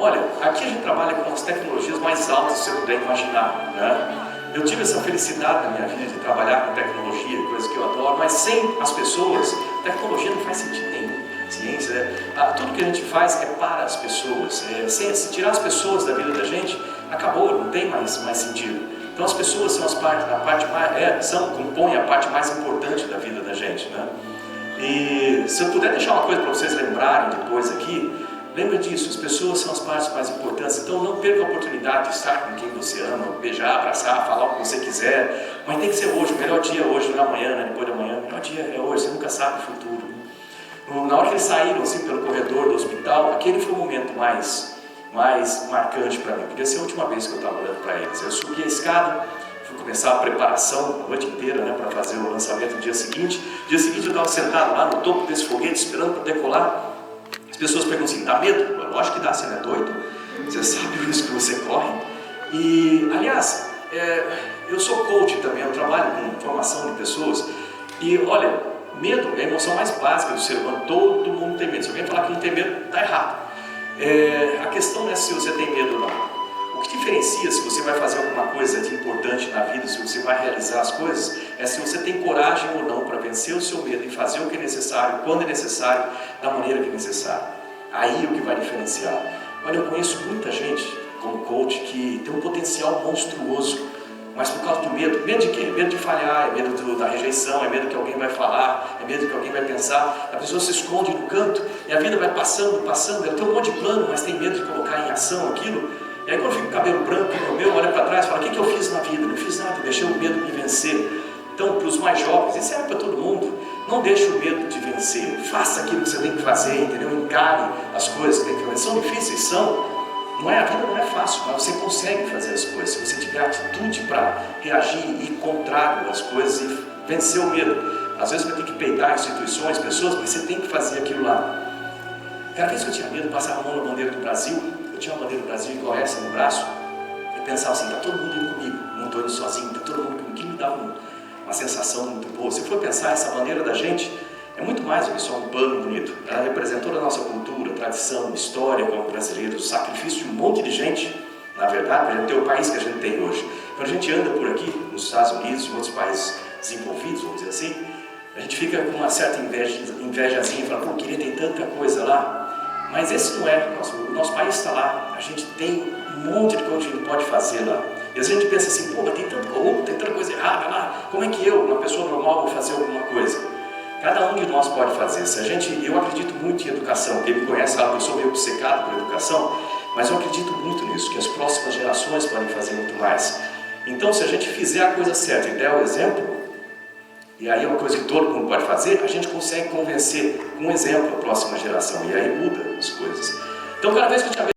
olha, aqui a gente trabalha com as tecnologias mais altas que você puder imaginar, né? Eu tive essa felicidade na minha vida de trabalhar com tecnologia, coisa que eu adoro, mas sem as pessoas, tecnologia não faz sentido nenhum. Ciência, tudo que a gente faz é para as pessoas. Se tirar as pessoas da vida da gente, acabou, não tem mais sentido. Então as pessoas são compõem a parte mais importante da vida da gente, né? E se eu puder deixar uma coisa para vocês lembrarem depois aqui, lembre disso, as pessoas são as partes mais importantes, então não perca a oportunidade de estar com quem você ama, beijar, abraçar, falar o que você quiser, mas tem que ser hoje, o melhor dia é hoje, não é amanhã, né? Depois de amanhã, o melhor dia é hoje, você nunca sabe o futuro. Na hora que eles saíram assim pelo corredor do hospital, aquele foi o momento mais marcante para mim, podia ser a última vez que eu estava olhando para eles. Eu subi a escada, fui começar a preparação a noite inteira, né, para fazer o lançamento no dia seguinte. No dia seguinte eu estava sentado lá no topo desse foguete, esperando para decolar. As pessoas perguntam assim, dá medo? Lógico que dá, você não é doido? Você sabe o risco que você corre? E, aliás, eu sou coach também, eu trabalho com formação de pessoas. E, olha, medo é a emoção mais básica do ser humano, todo mundo tem medo. Se alguém falar que não tem medo, está errado. A questão não é se você tem medo ou não. O que diferencia se você vai fazer alguma coisa de importante na vida, se você vai realizar as coisas, é se você tem coragem ou não para vencer o seu medo e fazer o que é necessário, quando é necessário, da maneira que é necessário. Aí é o que vai diferenciar. Olha, eu conheço muita gente como coach que tem um potencial monstruoso, mas por causa do medo. Medo de quê? Medo de falhar, é medo da rejeição, é medo que alguém vai falar, é medo que alguém vai pensar. A pessoa se esconde no canto e a vida vai passando, ela tem um monte de plano, mas tem medo de colocar em ação aquilo. E aí quando fica o cabelo branco no meu, olha para trás e fala, o que eu fiz na vida? Não fiz nada, deixei o medo me vencer. Então, para os mais jovens, isso serve para todo mundo, não deixe o medo de vencer, faça aquilo que você tem que fazer, entendeu? Encare as coisas que tem que fazer. São difíceis, são. A vida não é fácil, mas você consegue fazer as coisas, se você tiver atitude para reagir e ir contrário às coisas e vencer o medo. Às vezes você vai ter que peitar instituições, pessoas, mas você tem que fazer aquilo lá. Cada vez que eu tinha medo, eu passava a mão na bandeira do Brasil, eu tinha uma bandeira do Brasil igual essa no braço, eu pensava assim, está todo mundo indo comigo, não estou indo sozinho, está todo mundo comigo, que me dava uma sensação muito boa. Se for pensar, essa bandeira da gente é muito mais do que só um pano bonito. Ela representa toda a nossa cultura, tradição, história como brasileiros, o sacrifício de um monte de gente, na verdade, para a gente ter o país que a gente tem hoje. Quando a gente anda por aqui, nos Estados Unidos e em outros países desenvolvidos, vamos dizer assim, a gente fica com uma certa invejazinha e fala, pô, queria ter tanta coisa lá. Mas esse não é, o nosso país está lá, a gente tem um monte de coisa que a gente pode fazer lá. E às vezes a gente pensa assim, pô, mas tem tanto corrupto, tem tanta coisa errada lá, como é que eu, uma pessoa normal, vou fazer alguma coisa? Cada um de nós pode fazer. Eu acredito muito em educação. Quem me conhece sabe que eu sou meio obcecado por educação, mas eu acredito muito nisso, que as próximas gerações podem fazer muito mais. Então, se a gente fizer a coisa certa e der o exemplo, e aí é uma coisa que todo mundo pode fazer, a gente consegue convencer com um exemplo a próxima geração, e aí muda as coisas. Então, cada vez que eu tinha